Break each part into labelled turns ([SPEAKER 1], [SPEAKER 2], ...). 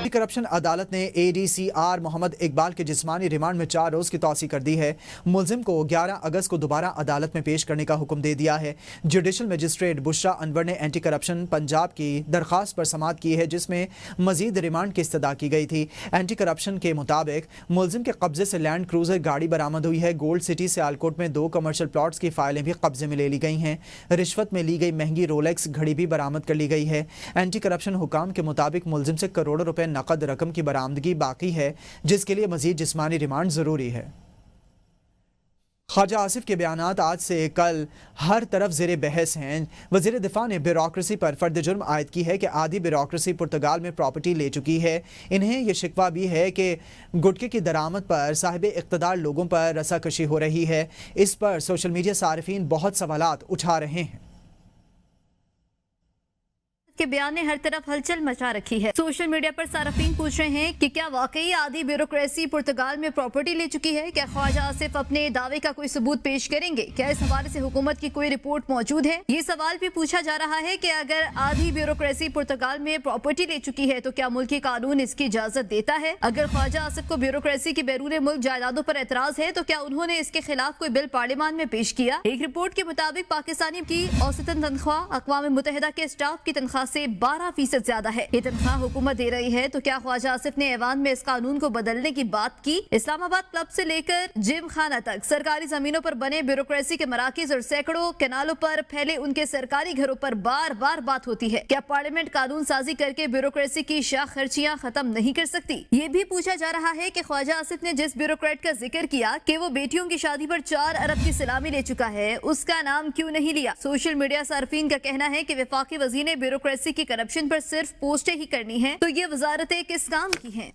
[SPEAKER 1] Anti corruption عدالت نے ADCR محمد اقبال کے جسمانی ریمانڈ میں 4 روز کی توسیع کر دی ہے۔ ملزم کو 11 اگست کو دوبارہ عدالت میں پیش کرنے کا حکم دے دیا ہے۔ جوڈیشل مجسٹریٹ بشرا انور نے اینٹی کرپشن پنجاب کی درخواست پر سماعت کی ہے، جس میں مزید ریمانڈ کی استدعا کی گئی تھی۔ اینٹی کرپشن کے مطابق ملزم کے قبضے سے لینڈ کروزر گاڑی برآمد ہوئی ہے۔ گولڈ سٹی سیالکوٹ میں 2 کمرشل پلاٹس کی فائلیں بھی قبضے میں لے لی گئی ہیں۔ رشوت میں لی گئی مہنگی رولیکس گھڑی بھی برآمد کر لی گئی ہے۔ اینٹی کرپشن حکام کے مطابق ملزم سے کروڑوں روپے نقد رقم کی برآمدگی باقی ہے، جس کے لیے مزید جسمانی ریمانڈ ضروری ہے۔ خواجہ آصف کے بیانات آج سے کل ہر طرف زیر بحث ہیں۔ وزیر دفاع نے بیوروکریسی پر فرد جرم عائد کی ہے کہ آدھی بیوروکریسی پرتگال میں پراپرٹی لے چکی ہے۔ انہیں یہ شکوہ بھی ہے کہ گٹکے کی درآمد پر صاحب اقتدار لوگوں پر رساکشی ہو رہی ہے۔ اس پر سوشل میڈیا صارفین بہت سوالات اٹھا رہے ہیں۔
[SPEAKER 2] کے بیان نے ہر طرف ہلچل مچا رکھی ہے۔ سوشل میڈیا پر صارفین پوچھ رہے ہیں کہ کیا واقعی آدھی بیوروکریسی پرتگال میں پراپرٹی لے چکی ہے؟ کیا خواجہ آصف اپنے دعوے کا کوئی ثبوت پیش کریں گے؟ کیا اس حوالے سے حکومت کی کوئی رپورٹ موجود ہے؟ یہ سوال بھی پوچھا جا رہا ہے کہ اگر آدھی بیوروکریسی پرتگال میں پراپرٹی لے چکی ہے تو کیا ملکی قانون اس کی اجازت دیتا ہے؟ اگر خواجہ آصف کو بیوروکریسی کی بیرون ملک جائیدادوں پر اعتراض ہے تو کیا انہوں نے اس کے خلاف کوئی بل پارلیمان میں پیش کیا؟ ایک رپورٹ کے مطابق پاکستانی کی اوسطاً تنخواہ اقوام متحدہ کے اسٹاف کی تنخواہ سے 12% زیادہ ہے۔ یہ تنخواہ حکومت دے رہی ہے تو کیا خواجہ آصف نے ایوان میں اس قانون کو بدلنے کی بات کی؟ اسلام آباد کلب سے لے کر جم خانہ تک سرکاری زمینوں پر بنے بیوروکریسی کے مراکز اور سینکڑوں کنالوں پر پھیلے ان کے سرکاری گھروں پر بار بار بات ہوتی ہے۔ کیا پارلیمنٹ قانون سازی کر کے بیوروکریسی کی شاخ خرچیاں ختم نہیں کر سکتی؟ یہ بھی پوچھا جا رہا ہے کہ خواجہ آصف نے جس بیوروکریٹ کا ذکر کیا کہ وہ بیٹیوں کی شادی پر 4 ارب کی سلامی لے چکا ہے، اس کا نام کیوں نہیں لیا؟ سوشل میڈیا صارفین کا کہنا ہے کہ وفاقی وزیر نے بیوروکریسی کی کرپشن پر صرف پوسٹیں ہی کرنی ہیں تو یہ وزارتیں کس کام کی ہیں؟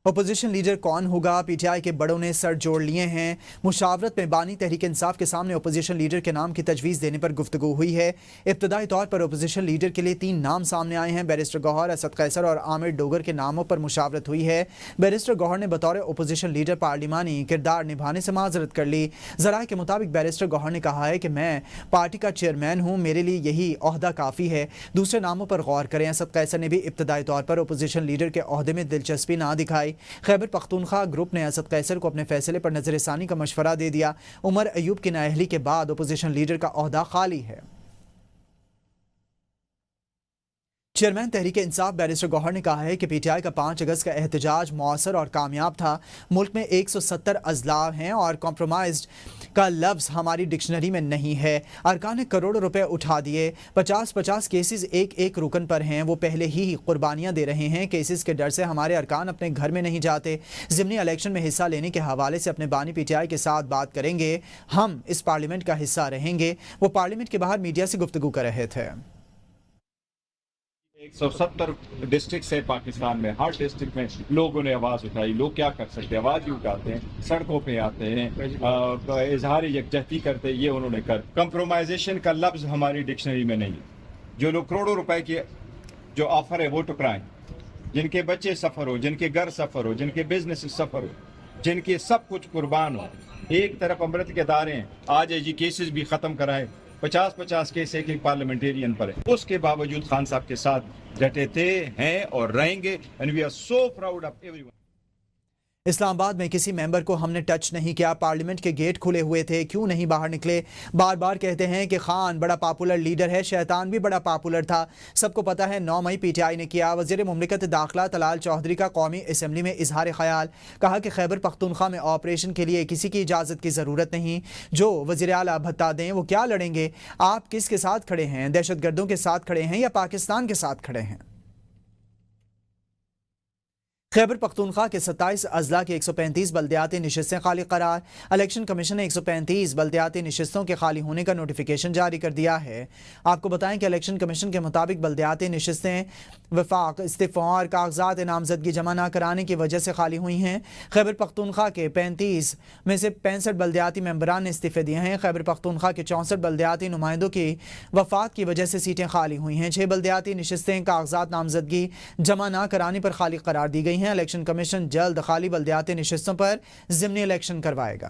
[SPEAKER 1] اپوزیشن لیڈر کون ہوگا؟ پی ٹی آئی کے بڑوں نے سر جوڑ لیے ہیں۔ مشاورت میں بانی تحریک انصاف کے سامنے اپوزیشن لیڈر کے نام کی تجویز دینے پر گفتگو ہوئی ہے۔ ابتدائی طور پر اپوزیشن لیڈر کے لیے 3 نام سامنے آئے ہیں۔ بیرسٹر گوہر، اسد قیصر اور عامر ڈوگر کے ناموں پر مشاورت ہوئی ہے۔ بیرسٹر گوہر نے بطور اپوزیشن لیڈر پارلیمانی کردار نبھانے سے معذرت کر لی۔ ذرائع کے مطابق بیرسٹر گوہر نے کہا ہے کہ میں پارٹی کا چیئرمین ہوں، میرے لیے یہی عہدہ کافی ہے، دوسرے ناموں پر غور کریں۔ اسد قیصر نے بھی ابتدائی طور پر اپوزیشن لیڈر کے عہدے میں دلچسپی نہ دکھائی۔ خیبر پختونخوا گروپ نے اسد قیصر کو اپنے فیصلے پر نظر ثانی کا مشورہ دے دیا۔ عمر ایوب کی نااہلی کے بعد اپوزیشن لیڈر کا عہدہ خالی ہے۔ چیئرمین تحریک انصاف بیرسٹر گوہر نے کہا ہے کہ پی ٹی آئی کا 5 اگست کا احتجاج مؤثر اور کامیاب تھا۔ ملک میں 170 اضلاع ہیں اور کمپرومائزڈ کا لفظ ہماری ڈکشنری میں نہیں ہے۔ ارکان نے کروڑوں روپے اٹھا دیے۔ 50 کیسز ایک رکن پر ہیں، وہ پہلے ہی قربانیاں دے رہے ہیں۔ کیسز کے ڈر سے ہمارے ارکان اپنے گھر میں نہیں جاتے۔ ضمنی الیکشن میں حصہ لینے کے حوالے سے اپنے بانی پی ٹی آئی کے ساتھ بات کریں گے۔ ہم اس پارلیمنٹ کا حصہ رہیں گے۔ وہ پارلیمنٹ کے باہر میڈیا سے گفتگو کر رہے تھے۔
[SPEAKER 3] 170 ڈسٹرکٹ ہے پاکستان میں، ہر ڈسٹرکٹ میں لوگوں نے آواز اٹھائی۔ لوگ کیا کر سکتے ہیں؟ آواز ہی اٹھاتے ہیں، سڑکوں پہ آتے ہیں، اظہار یکجہتی کرتے ہیں۔ یہ انہوں نے کر کمپرومائزیشن کا لفظ ہماری ڈکشنری میں نہیں۔ جو لوگ کروڑوں روپے کے جو آفر ہے وہ ٹکرائیں، جن کے بچے سفر ہو، جن کے گھر سفر ہو، جن کے بزنس سفر ہو، جن کے سب کچھ قربان ہو۔ ایک طرف امرت کے ادارے ہیں، آج ایجی کیسز بھی ختم کرائے، 50 کیس ایک پارلیمنٹیرین پر ہے۔ اس کے باوجود خان صاحب کے ساتھ ڈٹے تھے، ہیں اور رہیں گے۔ and we are so proud of everyone۔
[SPEAKER 1] اسلام آباد میں کسی ممبر کو ہم نے ٹچ نہیں کیا، پارلیمنٹ کے گیٹ کھلے ہوئے تھے، کیوں نہیں باہر نکلے؟ بار بار کہتے ہیں کہ خان بڑا پاپولر لیڈر ہے، شیطان بھی بڑا پاپولر تھا، سب کو پتہ ہے۔ 9 مئی پی ٹی آئی نے کیا۔ وزیر مملکت داخلہ طلال چودھری کا قومی اسمبلی میں اظہار خیال، کہا کہ خیبر پختونخوا میں آپریشن کے لیے کسی کی اجازت کی ضرورت نہیں، جو وزیر اعلیٰ بتا دیں وہ کیا لڑیں گے؟ آپ کس کے ساتھ کھڑے ہیں؟ دہشت گردوں کے ساتھ کھڑے ہیں یا پاکستان کے ساتھ کھڑے ہیں؟ خیبر پختونخوا کے 27 اضلاع کی 135 بلدیاتی نشستیں خالی قرار۔ الیکشن کمیشن نے 135 بلدیاتی نشستوں کے خالی ہونے کا نوٹیفیکیشن جاری کر دیا ہے۔ آپ کو بتائیں کہ الیکشن کمیشن کے مطابق بلدیاتی نشستیں وفاق، استعفاء اور کاغذات نامزدگی جمع نہ کرانے کی وجہ سے خالی ہوئی ہیں۔ خیبر پختونخوا کے 35 میں سے 65 بلدیاتی ممبران نے استعفے دیے ہیں۔ خیبر پختونخوا کے 64 بلدیاتی نمائندوں کی وفات کی وجہ سے سیٹیں خالی ہوئی ہیں۔ 6 بلدیاتی نشستیں کاغذات نامزدگی جمع نہ کرانے پر خالی قرار دی گئی ہیں۔ الیکشن کمیشن جلد خالی بلدیاتی نشستوں پر ضمنی الیکشن کروائے گا۔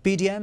[SPEAKER 1] PDM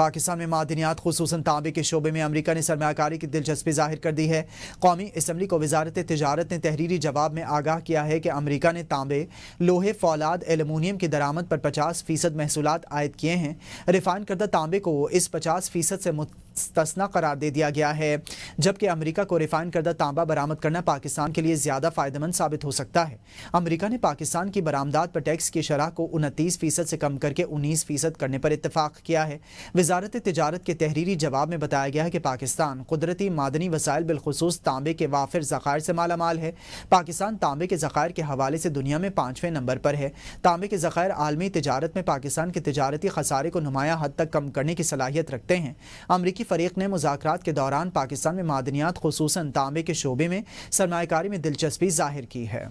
[SPEAKER 1] پاکستان میں معدنیات خصوصاً تانبے کے شعبے میں امریکہ نے سرمایہ کاری کی دلچسپی ظاہر کر دی ہے۔ قومی اسمبلی کو وزارت تجارت نے تحریری جواب میں آگاہ کیا ہے کہ امریکہ نے تانبے، لوہے، فولاد، ایلومینیم کی درآمد پر 50% محصولات عائد کیے ہیں۔ ریفائن کردہ تانبے کو اس 50% سے مستثنا قرار دے دیا گیا ہے، جبکہ امریکہ کو ریفائن کردہ تانبا برآمد کرنا پاکستان کے لیے زیادہ فائدہ مند ثابت ہو سکتا ہے۔ امریکہ نے پاکستان کی برآمدات پر ٹیکس کی شرح کو 29% سے کم کر کے 19% کرنے پر اتفاق کیا ہے۔ وزارت تجارت کے تحریری جواب میں بتایا گیا ہے کہ پاکستان قدرتی معدنی وسائل بالخصوص تانبے کے وافر ذخائر سے مالا مال ہے۔ پاکستان تانبے کے ذخائر کے حوالے سے دنیا میں 5ویں نمبر پر ہے۔ تانبے کے ذخائر عالمی تجارت میں پاکستان کے تجارتی خسارے کو نمایاں حد تک کم کرنے کی صلاحیت رکھتے ہیں۔ امریکی فریق نے مذاکرات کے دوران پاکستان میں معدنیات خصوصاً تانبے کے شعبے میں سرمایہ کاری میں دلچسپی ظاہر کی ہے۔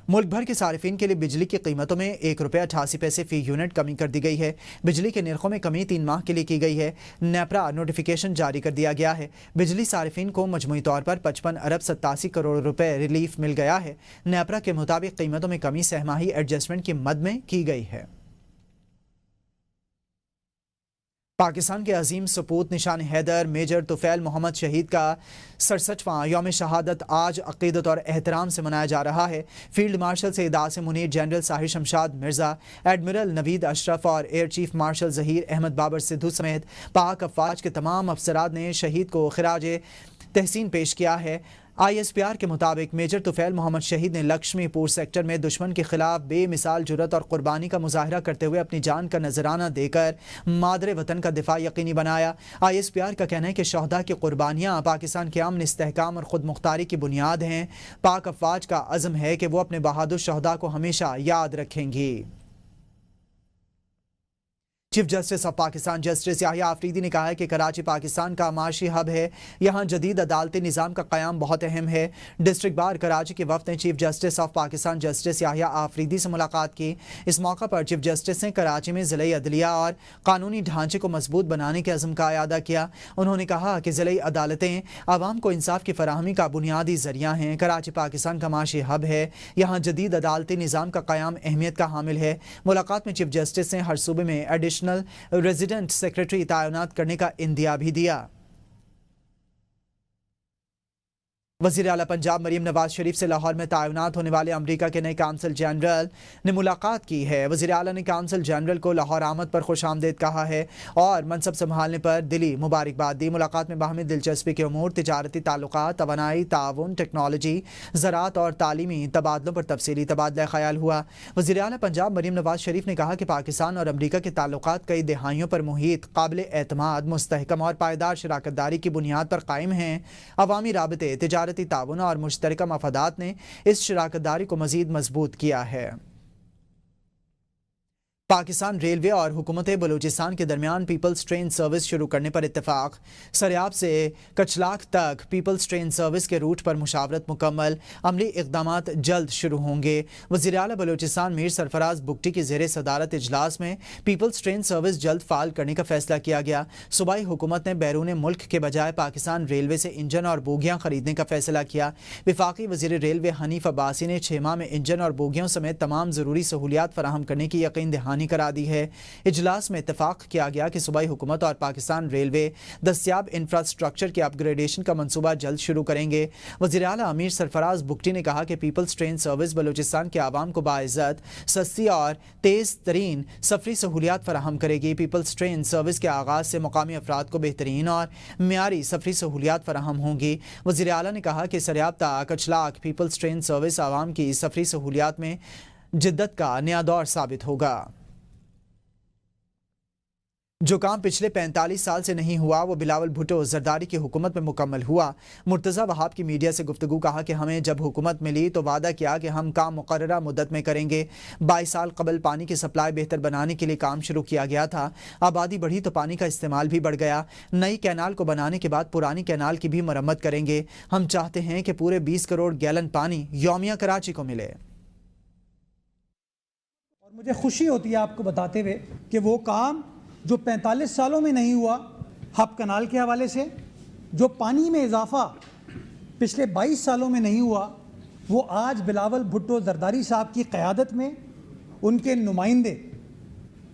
[SPEAKER 1] ملک بھر کے صارفین کے لیے بجلی کی قیمتوں میں ₹1.88 فی یونٹ کمی کر دی گئی ہے۔ بجلی کے نرخوں میں کمی 3 ماہ کے لیے کی گئی ہے۔ نیپرا نوٹیفیکیشن جاری کر دیا گیا ہے۔ بجلی صارفین کو مجموعی طور پر 55 ارب 87 کروڑ روپے ریلیف مل گیا ہے۔ نیپرا کے مطابق قیمتوں میں کمی سہ ماہی ایڈجسٹمنٹ کی مد میں کی گئی ہے۔ پاکستان کے عظیم سپوت نشان حیدر میجر طفیل محمد شہید کا 67واں یوم شہادت آج عقیدت اور احترام سے منایا جا رہا ہے۔ Field marshal Syed Asim Munir, general Sahir Shamshad Mirza, admiral Naveed Ashraf اور air chief marshal Zaheer Ahmed Babar Sidhu سمیت پاک افواج کے تمام افسران نے شہید کو خراج تحسین پیش کیا ہے۔ ISPR کے مطابق میجر طفیل محمد شہید نے لکشمی پور سیکٹر میں دشمن کے خلاف بے مثال جرأت اور قربانی کا مظاہرہ کرتے ہوئے اپنی جان کا نذرانہ دے کر مادر وطن کا دفاع یقینی بنایا۔ ISPR کا کہنا ہے کہ شہداء کی قربانیاں پاکستان کے امن، استحکام اور خود مختاری کی بنیاد ہیں۔ پاک افواج کا عزم ہے کہ وہ اپنے بہادر شہداء کو ہمیشہ یاد رکھیں گی۔ Chief justice of Pakistan justice Yahya Afridi نے کہا ہے کہ کراچی پاکستان کا معاشی ہب ہے، یہاں جدید عدالتی نظام کا قیام بہت اہم ہے۔ ڈسٹرکٹ بار کراچی کے وفد نے chief justice of Pakistan justice Yahya Afridi سے ملاقات کی۔ اس موقع پر چیف جسٹس نے کراچی میں ضلعی عدلیہ اور قانونی ڈھانچے کو مضبوط بنانے کے عزم کا اعادہ کیا۔ انہوں نے کہا کہ ضلعی عدالتیں عوام کو انصاف کی فراہمی کا بنیادی ذریعہ ہیں۔ کراچی پاکستان کا معاشی ہب ہے، یہاں جدید عدالتی نظام کا قیام اہمیت کا حامل ہے۔ ملاقات میں چیف جسٹس نے ہر صوبے میں ایڈیشنل ریزیڈنٹ سیکرٹری تعینات کرنے کا اندیا بھی دیا۔ وزیر اعلیٰ پنجاب مریم نواز شریف سے لاہور میں تعینات ہونے والے امریکہ کے نئے کونسل جنرل نے ملاقات کی ہے۔ وزیر اعلیٰ نے کونسل جنرل کو لاہور آمد پر خوش آمدید کہا ہے اور منصب سنبھالنے پر دلی مبارکباد دی۔ ملاقات میں باہمی دلچسپی کے امور، تجارتی تعلقات، توانائی، تعاون، ٹیکنالوجی، زراعت اور تعلیمی تبادلوں پر تفصیلی تبادلہ خیال ہوا۔ وزیر اعلیٰ پنجاب مریم نواز شریف نے کہا کہ پاکستان اور امریکہ کے تعلقات کئی دہائیوں پر محیط، قابل اعتماد، مستحکم اور پائیدار شراکت داری کی بنیاد پر قائم ہیں۔ عوامی رابطے، تجارتی تعاون اور مشترکہ مفادات نے اس شراکت داری کو مزید مضبوط کیا ہے۔ پاکستان ریلوے اور حکومت بلوچستان کے درمیان پیپلز ٹرین سروس شروع کرنے پر اتفاق۔ سریاب سے کچلاک تک پیپلز ٹرین سروس کے روٹ پر مشاورت مکمل، عملی اقدامات جلد شروع ہوں گے۔ وزیر اعلیٰ بلوچستان میر سرفراز بگٹی کی زیر صدارت اجلاس میں پیپلز ٹرین سروس جلد فعال کرنے کا فیصلہ کیا گیا۔ صوبائی حکومت نے بیرون ملک کے بجائے پاکستان ریلوے سے انجن اور بوگیاں خریدنے کا فیصلہ کیا۔ وفاقی وزیر ریلوے حنیف عباسی نے 6 ماہ میں انجن اور بوگیوں سمیت تمام ضروری سہولیات فراہم کرنے کی یقین دہانی کرا دی ہے۔ اجلاس میں اتفاق کیا گیا کہ صوبائی حکومت اور پاکستان ریلوے دستیاب انفراسٹرکچر کی اپ گریڈیشن کا منصوبہ جلد شروع کریں گے۔ وزیر اعلیٰ امیر سرفراز بگٹی نے کہا کہ پیپلز ٹرین سروس بلوچستان کے عوام کو باعزت، سستی اور تیز ترین سفری سہولیات فراہم کرے گی۔ پیپلز ٹرین سروس کے آغاز سے مقامی افراد کو بہترین اور معیاری سفری سہولیات فراہم ہوں گی۔ وزیر اعلیٰ نے کہا کہ سریاب تا کچلاک پیپلز ٹرین سروس عوام کی سفری سہولیات میں جدت کا نیا دور ثابت ہوگا۔ جو کام پچھلے 45 سال سے نہیں ہوا وہ بلاول بھٹو زرداری کی حکومت میں مکمل ہوا۔ مرتضی وہاب کی میڈیا سے گفتگو کہا کہ ہمیں جب حکومت ملی تو وعدہ کیا کہ ہم کام مقررہ مدت میں کریں گے۔ 22 سال قبل پانی کی سپلائی بہتر بنانے کے لیے کام شروع کیا گیا تھا۔ آبادی بڑھی تو پانی کا استعمال بھی بڑھ گیا۔ نئی کینال کو بنانے کے بعد پرانی کینال کی بھی مرمت کریں گے۔ ہم چاہتے ہیں کہ پورے 20 کروڑ گیلن پانی یومیہ کراچی کو ملے۔
[SPEAKER 4] اور مجھے خوشی ہوتی ہے آپ کو بتاتے ہوئے کہ وہ کام جو 45 سالوں میں نہیں ہوا ہب کنال کے حوالے سے، جو پانی میں اضافہ پچھلے 22 سالوں میں نہیں ہوا، وہ آج بلاول بھٹو زرداری صاحب کی قیادت میں ان کے نمائندے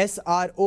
[SPEAKER 1] SRO